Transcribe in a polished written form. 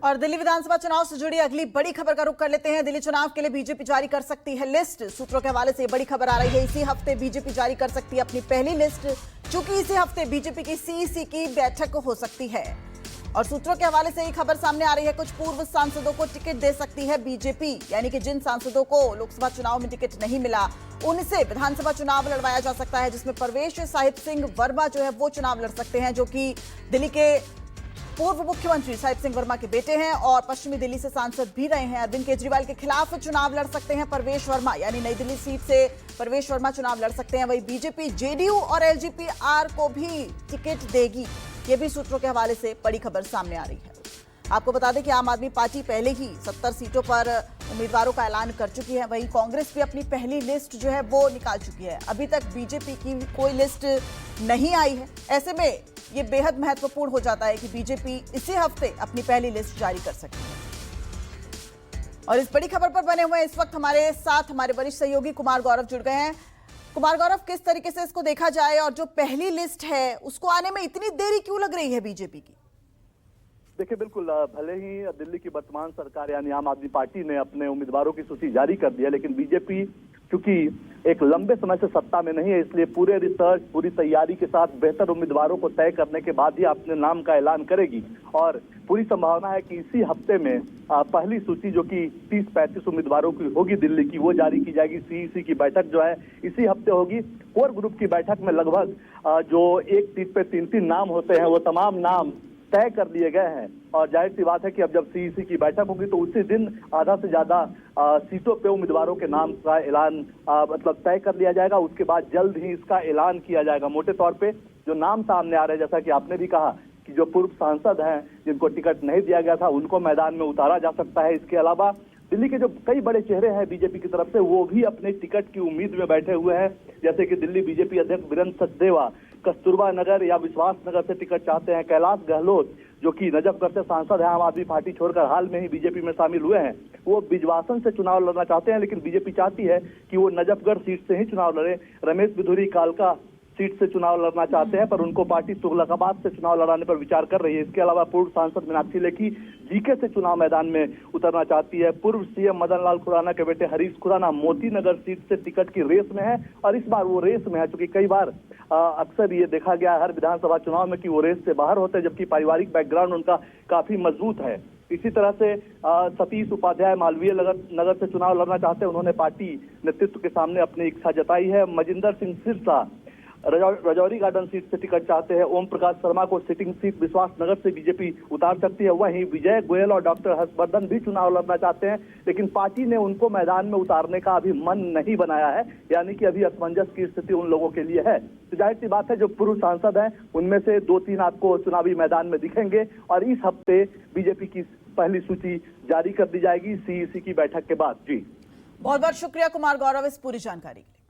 और दिल्ली विधानसभा चुनाव से जुड़ी अगली बड़ी खबर का रुख कर लेते हैं। दिल्ली चुनाव के लिए बीजेपी जारी कर सकती है लिस्ट। सूत्रों के हवाले से बड़ी खबर आ रही है, इसी हफ्ते बीजेपी जारी कर सकती है अपनी पहली लिस्ट। चूंकि इसी हफ्ते बीजेपी की सीईसी की बैठक हो सकती है और सूत्रों के हवाले से ये खबर सामने आ रही है, कुछ पूर्व सांसदों को टिकट दे सकती है बीजेपी। यानी कि जिन सांसदों को लोकसभा चुनाव में टिकट नहीं मिला उनसे विधानसभा चुनाव लड़वाया जा सकता है, जिसमें परवेश साहिब सिंह वर्मा जो है वो चुनाव लड़ सकते हैं, जो कि दिल्ली के पूर्व मुख्यमंत्री साहिब सिंह वर्मा के बेटे हैं और पश्चिमी दिल्ली से सांसद भी रहे हैं। अरविंद केजरीवाल के खिलाफ चुनाव लड़ सकते हैं परवेश वर्मा, यानी नई दिल्ली सीट से परवेश वर्मा चुनाव लड़ सकते हैं। वहीं बीजेपी जेडीयू और एलजेपी-आर को भी टिकट देगी, ये भी सूत्रों के हवाले से बड़ी खबर सामने आ रही है। आपको बता दें कि आम आदमी पार्टी पहले ही 70 सीटों पर उम्मीदवारों का ऐलान कर चुकी है। वहीं कांग्रेस भी अपनी पहली लिस्ट जो है वो निकाल चुकी है। अभी तक बीजेपी की कोई लिस्ट नहीं आई है। ऐसे में ये बेहद महत्वपूर्ण हो जाता है कि बीजेपी इसी हफ्ते अपनी पहली लिस्ट जारी कर सकती है। और इस बड़ी खबर पर बने हुए इस वक्त हमारे साथ हमारे वरिष्ठ सहयोगी कुमार गौरव जुड़ गए हैं। कुमार गौरव, किस तरीके से इसको देखा जाए और जो पहली लिस्ट है उसको आने में इतनी देरी क्यों लग रही है बीजेपी की? देखिए, बिल्कुल भले ही दिल्ली की वर्तमान सरकार यानी आम आदमी पार्टी ने अपने उम्मीदवारों की सूची जारी कर दी है, लेकिन बीजेपी चूंकि एक लंबे समय से सत्ता में नहीं है, इसलिए पूरे रिसर्च पूरी तैयारी के साथ बेहतर उम्मीदवारों को तय करने के बाद ही अपने नाम का ऐलान करेगी। और पूरी संभावना है कि इसी हफ्ते में पहली सूची जो कि 30-35 उम्मीदवारों की होगी दिल्ली की, वो जारी की जाएगी। सीईसी की बैठक जो है इसी हफ्ते होगी। कोर ग्रुप की बैठक में लगभग जो एक सीट पे 3-3 नाम होते हैं वो तमाम नाम तय कर लिए गए हैं। और जाहिर सी बात है कि अब जब सीईसी की बैठक होगी तो उसी दिन आधा से ज्यादा सीटों पे उम्मीदवारों के नाम का ऐलान मतलब तय कर लिया जाएगा। उसके बाद जल्द ही इसका ऐलान किया जाएगा। मोटे तौर पे जो नाम सामने आ रहे हैं, जैसा कि आपने भी कहा कि जो पूर्व सांसद हैं जिनको टिकट नहीं दिया गया था उनको मैदान में उतारा जा सकता है। इसके अलावा दिल्ली के जो कई बड़े चेहरे हैं बीजेपी की तरफ से, वो भी अपने टिकट की उम्मीद में बैठे हुए हैं। जैसे कि दिल्ली बीजेपी अध्यक्ष वीरेंद्र सचदेवा कस्तूरबा नगर या विश्वास नगर से टिकट चाहते हैं। कैलाश गहलोत जो कि नजफगढ़ से सांसद है, आम आदमी पार्टी छोड़कर हाल में ही बीजेपी में शामिल हुए हैं, वो बिजवासन से चुनाव लड़ना चाहते हैं, लेकिन बीजेपी चाहती है कि वो नजफगढ़ सीट से ही चुनाव लड़े। रमेश बिधूरी कालका सीट से चुनाव लड़ना चाहते हैं, पर उनको पार्टी तुगलकाबाद से चुनाव लड़ाने पर विचार कर रही है। इसके अलावा पूर्व सांसद मीनाक्षी लेखी जीके से चुनाव मैदान में उतरना चाहती है। पूर्व सीएम मदन लाल खुराना के बेटे हरीश खुराना मोती नगर सीट से टिकट की रेस में है और इस बार वो रेस में है, चूंकि कई बार अक्सर ये देखा गया हर विधानसभा चुनाव में कि वो रेस से बाहर होते हैं, जबकि पारिवारिक बैकग्राउंड उनका काफी मजबूत है। इसी तरह से सतीश उपाध्याय मालवीय नगर से चुनाव लड़ना चाहते हैं। उन्होंने पार्टी नेतृत्व के सामने अपनी इच्छा जताई है। मजिंदर सिंह सिरसा रजौरी गार्डन सीट से टिकट चाहते हैं। ओम प्रकाश शर्मा को सिटिंग सीट विश्वास नगर से बीजेपी उतार सकती है। वहीं विजय गोयल और डॉक्टर हर्षवर्धन भी चुनाव लड़ना चाहते हैं, लेकिन पार्टी ने उनको मैदान में उतारने का अभी मन नहीं बनाया है, यानी कि अभी असमंजस की स्थिति उन लोगों के लिए है। तो जाहिर सी बात है जो पूर्व सांसद हैं उनमें से 2-3 आपको चुनावी मैदान में दिखेंगे और इस हफ्ते बीजेपी की पहली सूची जारी कर दी जाएगी सीईसी की बैठक के बाद। जी बहुत बहुत शुक्रिया कुमार गौरव इस पूरी जानकारी के लिए।